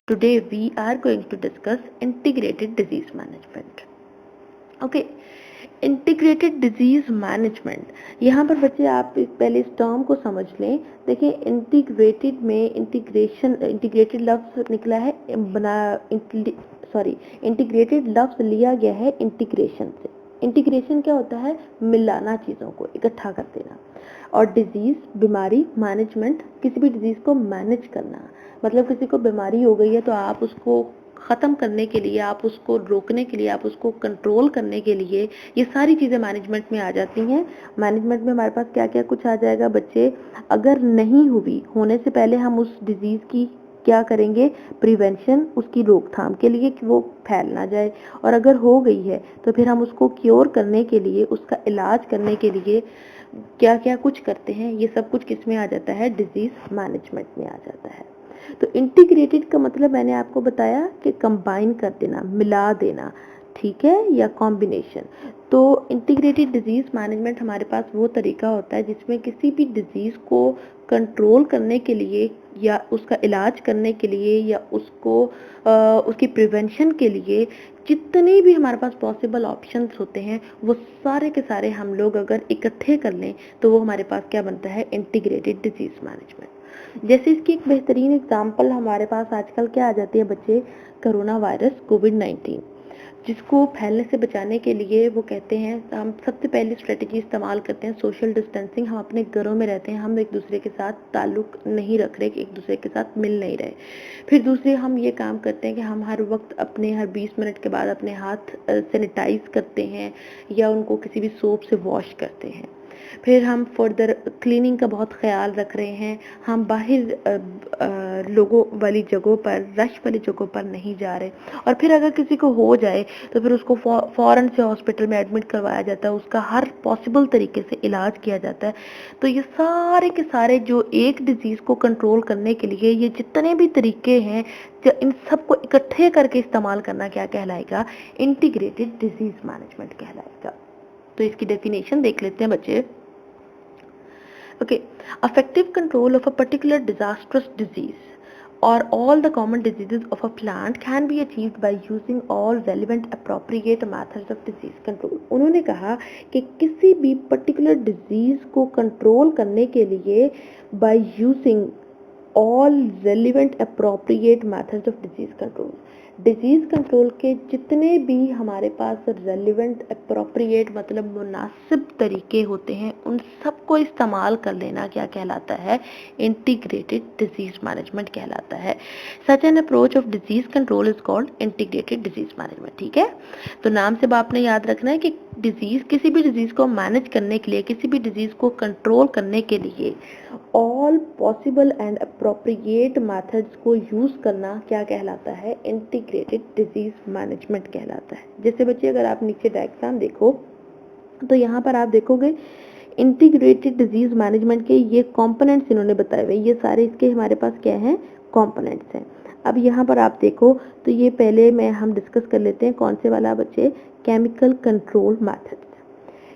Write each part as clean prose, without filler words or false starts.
Today we are going to discuss integrated disease management. Okay, integrated disease management. यहाँ पर बच्चे आप पहले इस टर्म को समझ लें। देखिए, इंटीग्रेटेड में इंटीग्रेटेड लफ्ज निकला है इंटीग्रेटेड लफ्ज लिया गया है इंटीग्रेशन से। इंटीग्रेशन क्या होता है? मिलाना, चीज़ों को इकट्ठा कर देना। और डिजीज, बीमारी, मैनेजमेंट, किसी भी डिजीज को मैनेज करना। मतलब किसी को बीमारी हो गई है तो आप उसको ख़त्म करने के लिए, आप उसको रोकने के लिए, आप उसको कंट्रोल करने के लिए, ये सारी चीज़ें मैनेजमेंट में आ जाती हैं। मैनेजमेंट में हमारे पास क्या क्या कुछ आ जाएगा बच्चे? अगर नहीं हुई, होने से पहले हम उस डिजीज़ की क्या करेंगे? प्रिवेंशन, उसकी रोकथाम के लिए कि वो फैल ना जाए। और अगर हो गई है तो फिर हम उसको क्योर करने के लिए, उसका इलाज करने के लिए क्या क्या कुछ करते हैं। ये सब कुछ किस में आ जाता है? डिजीज मैनेजमेंट में आ जाता है। तो इंटीग्रेटेड का मतलब मैंने आपको बताया कि कंबाइन कर देना, मिला देना, ठीक है, या कॉम्बिनेशन। तो इंटीग्रेटेड डिजीज मैनेजमेंट हमारे पास वो तरीका होता है जिसमें किसी भी डिजीज को कंट्रोल करने के लिए या उसका इलाज करने के लिए या उसकी प्रिवेंशन के लिए जितने भी हमारे पास पॉसिबल ऑप्शंस होते हैं वो सारे के सारे हम लोग अगर इकट्ठे कर लें तो वो हमारे पास क्या बनता है? Integrated disease management. जैसे इसकी एक बेहतरीन एग्जांपल हमारे पास आजकल क्या आ जाती है बच्चे? कोरोना वायरस, कोविड-19, जिसको फैलने से बचाने के लिए वो कहते हैं हम सबसे पहली स्ट्रेटेजी इस्तेमाल करते हैं सोशल डिस्टेंसिंग। हम अपने घरों में रहते हैं, हम एक दूसरे के साथ ताल्लुक नहीं रख रहे, एक दूसरे के साथ मिल नहीं रहे। फिर दूसरे हम ये काम करते हैं कि हम हर वक्त हर 20 मिनट के बाद अपने हाथ सैनिटाइज करते हैं या उनको किसी भी सोप से वॉश करते हैं। फिर हम फर्दर क्लीनिंग का बहुत ख्याल रख रहे हैं। हम बाहर लोगों वाली जगहों पर, रश वाली जगहों पर नहीं जा रहे। और फिर अगर किसी को हो जाए तो फिर उसको फौरन से हॉस्पिटल में एडमिट करवाया जाता है, उसका हर पॉसिबल तरीके से इलाज किया जाता है। तो ये सारे के सारे जो एक डिजीज को कंट्रोल करने के लिए ये जितने भी तरीके हैं, इन सबको इकट्ठे करके इस्तेमाल करना क्या कहलाएगा? इंटीग्रेटेड डिजीज मैनेजमेंट कहलाएगा। तो इसकी डेफिनेशन देख लेते हैं बच्चे। Okay, effective control of a particular disastrous disease or all the common diseases of a plant can be achieved by using all relevant appropriate methods of disease control। उन्होंने कहा कि किसी भी particular disease को control करने के लिए by using all relevant appropriate methods of disease control, disease control के जितने भी हमारे पास रेलिवेंट अप्रोप्रिएट मतलब मुनासिब तरीके होते हैं उन सबको इस्तेमाल कर लेना क्या कहलाता है? इंटीग्रेटेड डिजीज मैनेजमेंट कहलाता है। Such an approach of disease control is called integrated disease management. ठीक है, तो नाम से आपने याद रखना है कि डिजीज, किसी भी डिजीज को मैनेज करने के लिए, किसी भी डिजीज को कंट्रोल करने के लिए all possible and appropriate methods को यूज करना क्या कहलाता है? इंटीग्रेटेड डिजीज मैनेजमेंट कहलाता है। जैसे बच्चे अगर आप नीचे डायग्राम देखो तो यहाँ पर आप देखोगे इंटीग्रेटेड डिजीज मैनेजमेंट के ये कंपोनेंट्स इन्होंने बताए हुए, ये सारे इसके हमारे पास क्या हैं? कंपोनेंट्स हैं। अब यहाँ पर आप देखो तो ये पहले हम डिस्कस कर लेते हैं कौन से वाला बच्चे? Chemical control methods.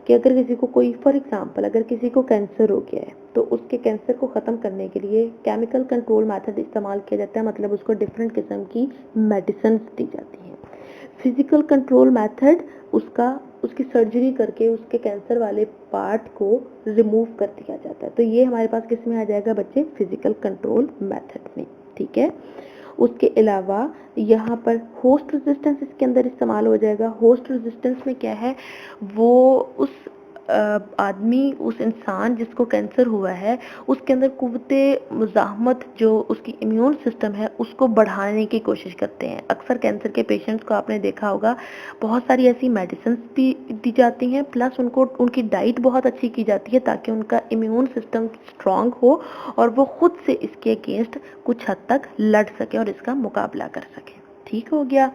कि अगर किसी को कोई, फॉर एग्जांपल अगर किसी को कैंसर हो गया है तो उसके कैंसर को ख़त्म करने के लिए केमिकल कंट्रोल मेथड इस्तेमाल किया जाता है। मतलब उसको डिफरेंट किस्म की मेडिसिन दी जाती हैं। फिजिकल कंट्रोल मेथड, उसकी सर्जरी करके उसके कैंसर वाले पार्ट को रिमूव कर दिया जाता है। तो ये हमारे पास किस में आ जाएगा बच्चे? फिजिकल कंट्रोल मेथड में। ठीक है, उसके अलावा यहाँ पर होस्ट रेजिस्टेंस इसके अंदर इस्तेमाल हो जाएगा। होस्ट रेजिस्टेंस में क्या है? वो उस आदमी, उस इंसान जिसको कैंसर हुआ है उसके अंदर कुव्वते मुज़ाहमत, जो उसकी इम्यून सिस्टम है उसको बढ़ाने की कोशिश करते हैं। अक्सर कैंसर के पेशेंट्स को आपने देखा होगा बहुत सारी ऐसी मेडिसिन भी दी जाती हैं, प्लस उनकी डाइट बहुत अच्छी की जाती है ताकि उनका इम्यून सिस्टम स्ट्रांग हो और वो खुद से इसके अगेंस्ट कुछ हद तक लड़ सके और इसका मुकाबला कर सके। ठीक हो गया।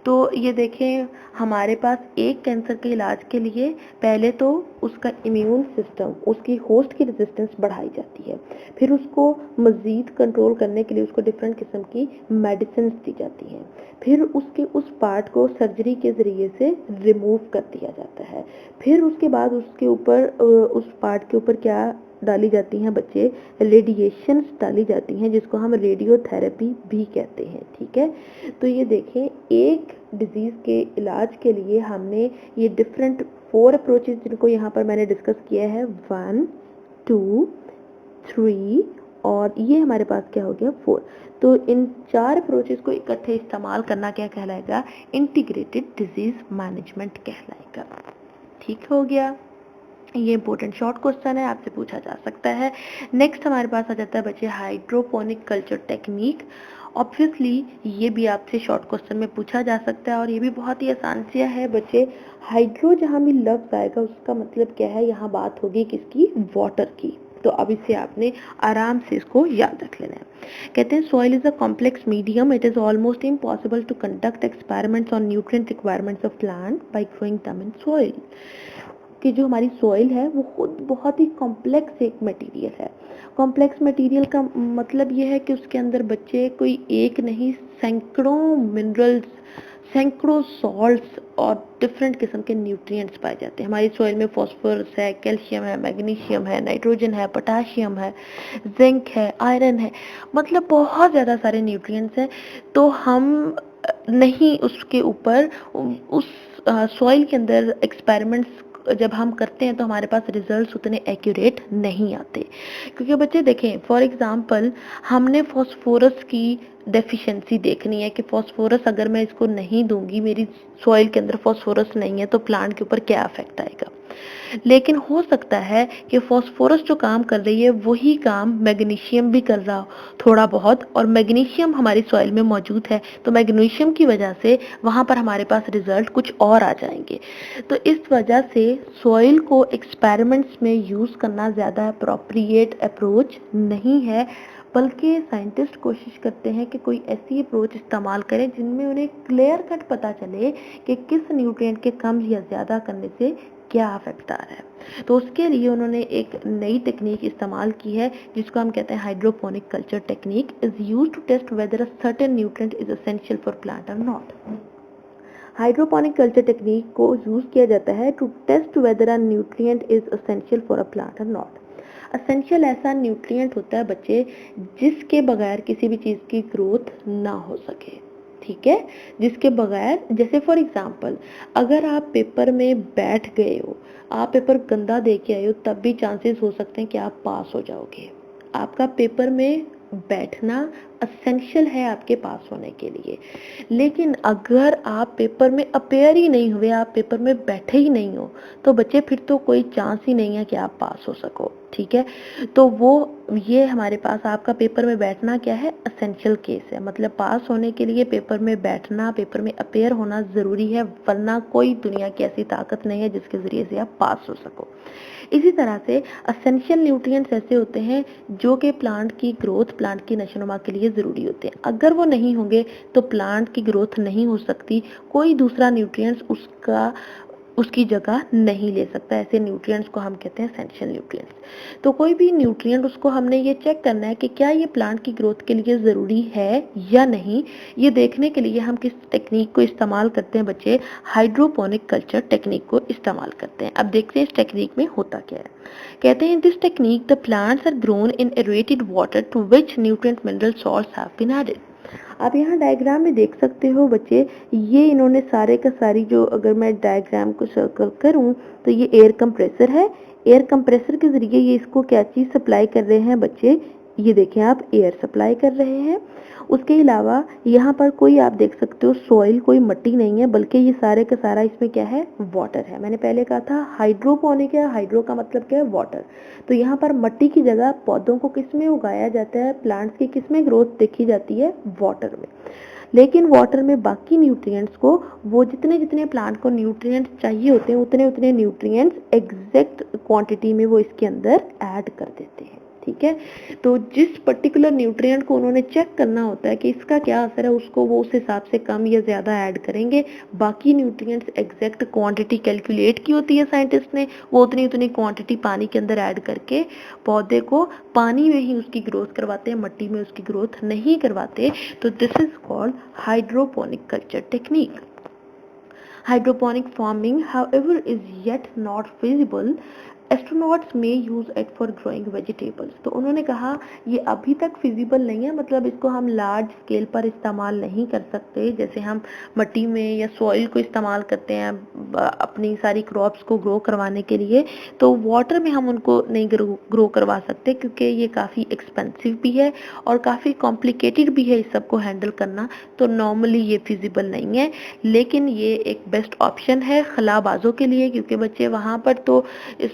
तो ये देखें, हमारे पास एक कैंसर के इलाज के लिए पहले तो उसका इम्यून सिस्टम, उसकी होस्ट की रेजिस्टेंस बढ़ाई जाती है। फिर उसको मज़ीद कंट्रोल करने के लिए उसको डिफरेंट किस्म की मेडिसिन दी जाती हैं। फिर उसके उस पार्ट को सर्जरी के ज़रिए से रिमूव कर दिया जाता है। फिर उसके बाद उसके ऊपर उस पार्ट के ऊपर क्या डाली जाती हैं बच्चे, रेडिएशंस डाली जाती हैं, जिसको हम रेडियोथेरेपी भी कहते हैं। ठीक है, तो ये देखें, एक डिजीज़ के इलाज के लिए हमने ये डिफरेंट 4 अप्रोचेस जिनको यहाँ पर मैंने डिस्कस किया है, 1, 2, 3 और ये हमारे पास क्या हो गया 4। तो इन 4 अप्रोचेस को इकट्ठे इस्तेमाल करना क्या कहलाएगा, इंटीग्रेटेड डिजीज मैनेजमेंट कहलाएगा। ठीक हो गया, ये इंपॉर्टेंट शॉर्ट क्वेश्चन है, आपसे पूछा जा सकता है। नेक्स्ट हमारे पास आ जाता है बच्चे हाइड्रोपोनिक कल्चर टेक्निक। ऑब्वियसली ये भी आपसे शॉर्ट क्वेश्चन में पूछा जा सकता है और ये भी बहुत ही आसान सा है बच्चे। हाइड्रो जहाँ भी लफ्ज आएगा उसका मतलब क्या है, यहाँ बात होगी किसकी, वाटर की। तो अब इसे आपने आराम से इसको याद रख लेना है। कहते हैं soil is a complex medium, it is almost impossible to conduct experiments on nutrient requirements of plant by growing them in soil. कि जो हमारी सॉइल है वो खुद बहुत ही कॉम्प्लेक्स एक मटेरियल है। कॉम्प्लेक्स मटेरियल का मतलब ये है कि उसके अंदर बच्चे कोई एक नहीं, सैकड़ों मिनरल्स, सैकड़ों सॉल्ट्स और डिफरेंट किस्म के न्यूट्रिएंट्स पाए जाते हैं। हमारी सॉइल में फास्फोरस है, कैल्शियम है, मैग्नीशियम है, नाइट्रोजन है, पोटाशियम है, जिंक है, आयरन है, मतलब बहुत ज़्यादा सारे न्यूट्रिएंट्स हैं। तो हम नहीं उसके ऊपर उस सॉइल के अंदर एक्सपेरिमेंट्स जब हम करते हैं तो हमारे पास रिजल्ट्स उतने एक्यूरेट नहीं आते। क्योंकि बच्चे देखें, फॉर एग्जांपल हमने फास्फोरस की डेफिशिएंसी देखनी है कि फास्फोरस अगर मैं इसको नहीं दूंगी, मेरी सॉइल के अंदर फास्फोरस नहीं है, तो प्लांट के ऊपर क्या इफेक्ट आएगा। लेकिन हो सकता है कि फास्फोरस जो काम कर रही है वही काम मैग्नीशियम भी कर रहा हो थोड़ा बहुत, और मैग्नीशियम हमारी सॉइल में मौजूद है तो मैग्नीशियम की वजह से वहाँ पर हमारे पास रिजल्ट कुछ और आ जाएंगे। तो इस वजह से सॉइल को एक्सपेरिमेंट्स में यूज़ करना ज़्यादा अप्रोप्रिएट अप्रोच नहीं है, बल्कि साइंटिस्ट कोशिश करते हैं कि कोई ऐसी अप्रोच इस्तेमाल करें जिनमें उन्हें क्लियर कट पता चले कि किस न्यूट्रिएंट के कम या ज़्यादा करने से क्या इफेक्ट आ रहा है। तो उसके लिए उन्होंने एक नई टेक्निक इस्तेमाल की है जिसको हम कहते हैं hydroponic culture technique, is used to test whether a certain nutrient is essential for plant और नॉट। हाइड्रोपोनिक कल्चर टेक्निक को यूज किया जाता है to test whether a nutrient is essential for a plant और नॉट। एसेंशियल ऐसा nutrient होता है बच्चे जिसके बगैर किसी भी चीज़ की ग्रोथ ना हो सके। ठीक है, जिसके बगैर, जैसे फॉर एग्जांपल अगर आप पेपर में बैठ गए हो, आप पेपर गंदा दे के आए हो, तब भी चांसेस हो सकते हैं कि आप पास हो जाओगे। आपका पेपर में बैठना असेंशियल है आपके पास होने के लिए। लेकिन अगर आप पेपर में अपेयर ही नहीं हुए, आप पेपर में बैठे ही नहीं हो, तो बच्चे फिर तो कोई चांस ही नहीं है कि आप पास हो सको। ठीक है, तो वो ये हमारे पास आपका पेपर में बैठना क्या है, असेंशियल केस है। मतलब पास होने के लिए पेपर में बैठना, पेपर में अपेयर होना ज़रूरी है, वरना कोई दुनिया की ऐसी ताकत नहीं है जिसके ज़रिए से आप पास हो सको। इसी तरह से असेंशियल न्यूट्रिएंट्स ऐसे होते हैं जो कि प्लांट की ग्रोथ, प्लांट की नशोनुमा के लिए ज़रूरी होते हैं। अगर वो नहीं होंगे तो प्लांट की ग्रोथ नहीं हो सकती, कोई दूसरा न्यूट्रिएंट्स उसकी जगह नहीं ले सकता। ऐसे न्यूट्रिएंट्स को हम कहते हैं एसेंशियल न्यूट्रिएंट्स। तो कोई भी न्यूट्रिएंट उसको हमने ये चेक करना है कि क्या ये प्लांट की ग्रोथ के लिए ज़रूरी है या नहीं। ये देखने के लिए हम किस टेक्निक को इस्तेमाल करते हैं बच्चे, हाइड्रोपोनिक कल्चर टेक्निक को इस्तेमाल करते हैं। अब देखते हैं इस टेक्निक में होता क्या है। कहते हैं this technique the plants are grown in aerated water to which nutrient mineral salts have been added. आप यहाँ डायग्राम में देख सकते हो बच्चे, ये इन्होंने सारे का सारी, जो अगर मैं डायग्राम को सर्कल करूँ तो ये एयर कंप्रेसर है। एयर कंप्रेसर के ज़रिए ये इसको क्या चीज़ सप्लाई कर रहे हैं बच्चे, ये देखें आप, एयर सप्लाई कर रहे हैं। उसके अलावा यहाँ पर कोई आप देख सकते हो सॉइल, कोई मिट्टी नहीं है, बल्कि ये सारे का सारा इसमें क्या है, वाटर है। मैंने पहले कहा था हाइड्रोपोनिक है, हाइड्रो का मतलब क्या है, वाटर। तो यहाँ पर मिट्टी की जगह पौधों को किस में उगाया जाता है, प्लांट्स की किस में ग्रोथ देखी जाती है, वाटर में। लेकिन वाटर में बाकी न्यूट्रिएंट्स को, वो जितने जितने प्लांट को न्यूट्रिएंट्स चाहिए होते हैं उतने उतने न्यूट्रिएंट्स एग्जैक्ट क्वांटिटी में वो इसके अंदर ऐड कर देते हैं। ठीक है। तो जिस पर्टिकुलर न्यूट्रिएंट को उन्होंने चेक करना होता है कि इसका क्या असर है, उसको वो उस हिसाब से कम या ज़्यादा ऐड करेंगे। बाकी न्यूट्रिएंट्स एग्जैक्ट क्वांटिटी कैलकुलेट की होती है साइंटिस्ट ने, वो उतनी उतनी क्वांटिटी पानी के अंदर ऐड करके पौधे को पानी में ही उसकी ग्रोथ करवाते हैं, मिट्टी में उसकी ग्रोथ नहीं करवाते। तो this is called hydroponic culture technique. Hydroponic farming, however, is yet not feasible. Astronauts may use it for growing vegetables. तो उन्होंने कहा ये अभी तक फिजिबल नहीं है, मतलब इसको हम लार्ज स्केल पर इस्तेमाल नहीं कर सकते, जैसे हम मिट्टी में या सॉइल को इस्तेमाल करते हैं अपनी सारी क्रॉप्स को ग्रो करवाने के लिए। तो वाटर में हम उनको नहीं ग्रो करवा सकते, क्योंकि ये काफ़ी एक्सपेंसिव भी है और काफ़ी कॉम्प्लिकेटेड भी है इस सबको हैंडल करना। तो नॉर्मली ये फिजिबल नहीं है, लेकिन ये एक बेस्ट ऑप्शन है खलाबाजों के लिए, क्योंकि बच्चे वहाँ पर तो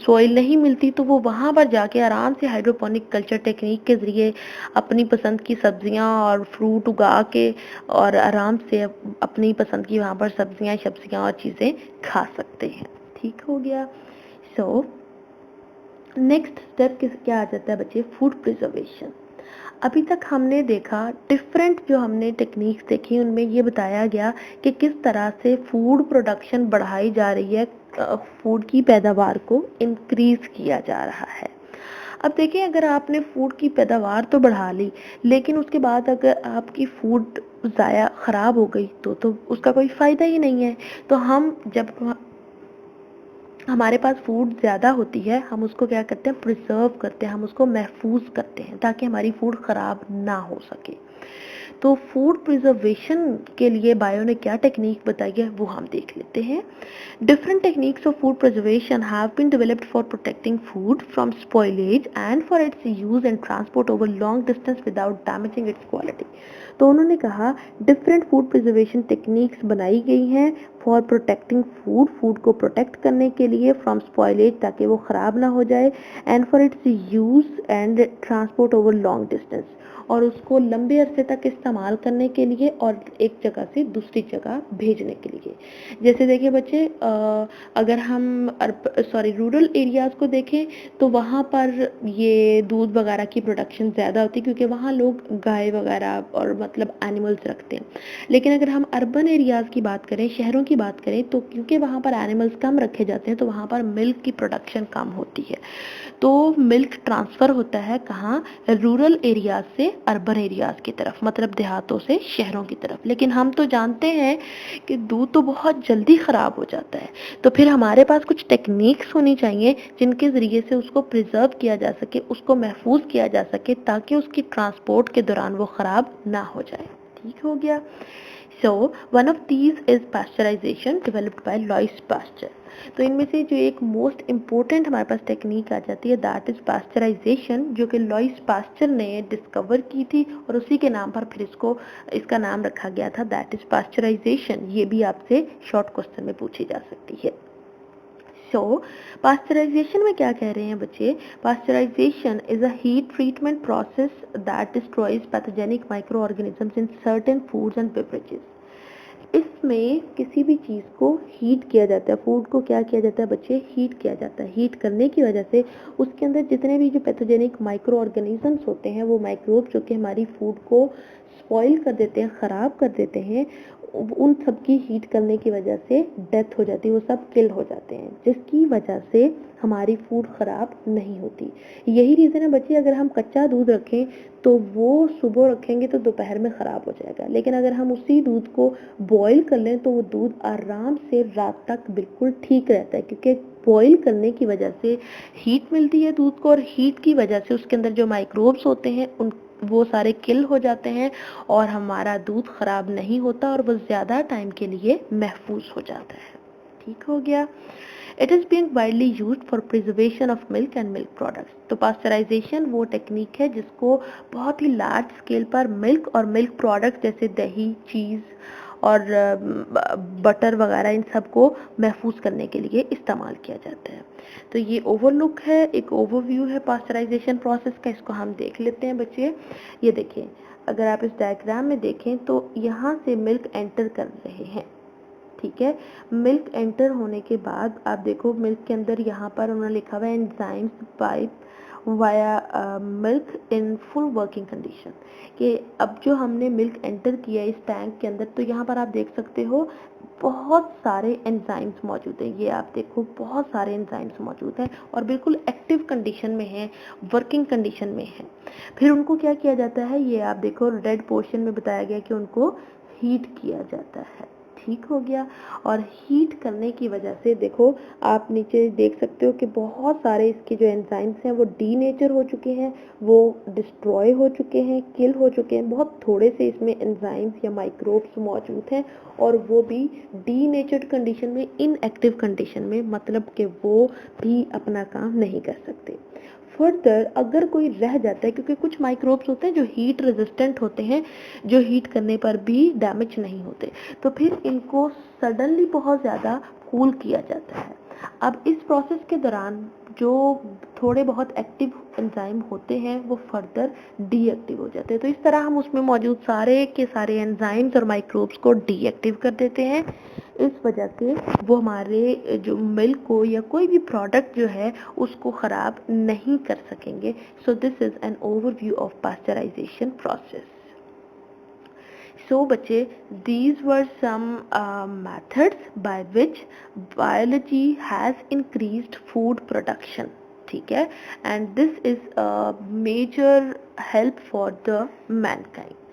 सॉइल नहीं मिलती, तो वो वहाँ पर जाके आराम से हाइड्रोपोनिक कल्चर टेक्निक के ज़रिए अपनी पसंद की सब्जियाँ और फ्रूट उगा के और आराम से अपनी पसंद की वहाँ पर सब्जियाँ और चीज़ें खा सकते हैं। ठीक हो गया। सो नेक्स्ट स्टेप क्या आ जाता है बच्चे, फूड प्रिजर्वेशन। अभी तक हमने देखा डिफरेंट जो हमने टेक्निक्स देखी, उनमें ये बताया गया कि किस तरह से फूड प्रोडक्शन बढ़ाई जा रही है, फूड की पैदावार को इंक्रीज किया जा रहा है। अब देखिए, अगर आपने फूड की पैदावार तो बढ़ा ली, लेकिन उसके बाद अगर आपकी फूड ज़ाया ख़राब हो गई तो उसका कोई फ़ायदा ही नहीं है। तो हम जब हमारे पास फूड ज़्यादा होती है, हम उसको क्या करते हैं, प्रिजर्व करते हैं, हम उसको महफूज करते हैं ताकि हमारी फूड ख़राब ना हो सके। तो फूड प्रिजर्वेशन के लिए बायो ने क्या टेक्निक बताई है वो हम देख लेते हैं। Different techniques of food preservation have been developed for protecting food from spoilage and for its use and transport over long distance without damaging its quality. तो उन्होंने कहा डिफरेंट फूड प्रिजर्वेशन टेक्निक्स बनाई गई हैं फॉर प्रोटेक्टिंग फूड को protect करने के लिए फ्रॉम स्पॉइलेज, ताकि वो ख़राब ना हो जाए, and for it's use and transport over long distance, और उसको लंबे अरसे तक इस्तेमाल करने के लिए और एक जगह से दूसरी जगह भेजने के लिए। जैसे देखिए बच्चे, अगर हम रूरल एरियाज़ को देखें तो वहाँ पर ये दूध वगैरह की प्रोडक्शन ज़्यादा होती है, क्योंकि वहाँ लोग गाय वगैरह और मतलब एनिमल्स रखते हैं। लेकिन अगर हम अर्बन एरियाज़ की बात करें, शहरों की बात करें, तो क्योंकि वहाँ पर एनिमल्स कम रखे जाते हैं, तो वहाँ पर मिल्क की प्रोडक्शन कम होती है। तो मिल्क ट्रांसफ़र होता है कहाँ, रूरल एरियाज से अर्बन एरियाज की तरफ, मतलब देहातों से शहरों की तरफ। लेकिन हम तो जानते हैं कि दूध तो बहुत जल्दी ख़राब हो जाता है, तो फिर हमारे पास कुछ टेक्निक्स होनी चाहिए जिनके ज़रिए से उसको प्रिजर्व किया जा सके, उसको महफूज किया जा सके, ताकि उसकी ट्रांसपोर्ट के दौरान वो ख़राब ना हो जाए। ठीक हो गया। So one of these is pasteurization developed by Louis Pasteur. तो इनमें से जो एक मोस्ट इम्पोर्टेंट हमारे पास टेक्निक आ जाती है, दैट इज पास्चराइजेशन, जो कि लॉइस पास्चर ने डिस्कवर की थी, और उसी के नाम पर फिर इसका नाम रखा गया था, दैट इज पास्चराइजेशन। ये भी आपसे शॉर्ट क्वेश्चन में पूछी जा सकती है। सो पास्चराइजेशन में क्या कह रहे हैं बच्चे, pasteurization is a heat treatment process that destroys pathogenic micro organisms in certain foods and beverages. इसमें किसी भी चीज़ को हीट किया जाता है, फूड को क्या किया जाता है बच्चे, हीट किया जाता है। हीट करने की वजह से उसके अंदर जितने भी जो पैथोजेनिक माइक्रो ऑर्गेनिजम्स होते हैं, वो माइक्रोब जो कि हमारी फूड को स्पॉइल कर देते हैं, ख़राब कर देते हैं, उन सब की हीट करने की वजह से डेथ हो जाती है, वो सब किल हो जाते हैं, जिसकी वजह से हमारी फूड ख़राब नहीं होती। यही रीज़न है बच्चे, अगर हम कच्चा दूध रखें तो वो सुबह रखेंगे तो दोपहर में ख़राब हो जाएगा, लेकिन अगर हम उसी दूध को बॉईल कर लें तो वो दूध आराम से रात तक बिल्कुल ठीक रहता है, क्योंकि बॉईल करने की वजह से हीट मिलती है दूध को, और हीट की वजह से उसके अंदर जो माइक्रोब्स होते हैं उन वो सारे किल हो जाते हैं, और हमारा दूध ख़राब नहीं होता, और वो ज़्यादा टाइम के लिए महफूज हो जाता है। ठीक हो गया। It is being widely used for preservation of milk and milk products. तो पास्चराइजेशन वो टेक्निक है जिसको बहुत ही लार्ज स्केल पर मिल्क और मिल्क प्रोडक्ट्स जैसे दही, चीज़ और बटर वगैरह, इन सब को महफूज करने के लिए इस्तेमाल किया जाता है। तो ये ओवरलुक है, एक ओवरव्यू है पास्चराइजेशन प्रोसेस का, इसको हम देख लेते हैं बच्चे। ये देखिए, अगर आप इस डायग्राम में देखें तो यहाँ से मिल्क एंटर कर रहे हैं, ठीक है। मिल्क एंटर होने के बाद आप देखो मिल्क के अंदर यहाँ पर उन्होंने लिखा हुआ है enzymes pipe, via milk in full working condition, कि अब जो हमने मिल्क एंटर किया इस टैंक के अंदर, तो यहाँ पर आप देख सकते हो बहुत सारे एंजाइम्स मौजूद हैं। ये आप देखो बहुत सारे एंजाइम्स मौजूद हैं और बिल्कुल एक्टिव कंडीशन में हैं, वर्किंग कंडीशन में हैं। फिर उनको क्या किया जाता है, ये आप देखो रेड पोर्शन में बताया गया कि उनको हीट किया जाता है। ठीक हो गया। और हीट करने की वजह से देखो आप नीचे देख सकते हो कि बहुत सारे इसके जो एंजाइम्स हैं वो डीनेचर हो चुके हैं, वो डिस्ट्रॉय हो चुके हैं, किल हो चुके हैं। बहुत थोड़े से इसमें एंजाइम्स या माइक्रोब्स मौजूद हैं और वो भी डीनेचर्ड कंडीशन में, इनएक्टिव कंडीशन में, मतलब कि वो भी अपना काम नहीं कर सकते। फर्दर अगर कोई रह जाता है, क्योंकि कुछ माइक्रोब्स होते हैं जो हीट रेजिस्टेंट होते हैं, जो हीट करने पर भी डैमेज नहीं होते, तो फिर इनको सडनली बहुत ज़्यादा कूल किया जाता है। अब इस प्रोसेस के दौरान जो थोड़े बहुत एक्टिव एंजाइम होते हैं वो फर्दर डीएक्टिव हो जाते हैं। तो इस तरह हम उसमें मौजूद सारे के सारे एंजाइम्स और माइक्रोब्स को डीएक्टिव कर देते हैं। इस वजह से वो हमारे जो मिल्क को या कोई भी प्रोडक्ट जो है उसको ख़राब नहीं कर सकेंगे। So this is an overview of pasteurization process. So बच्चे, these were some methods by which biology has increased food production, ठीक है, and this is a major help for the mankind.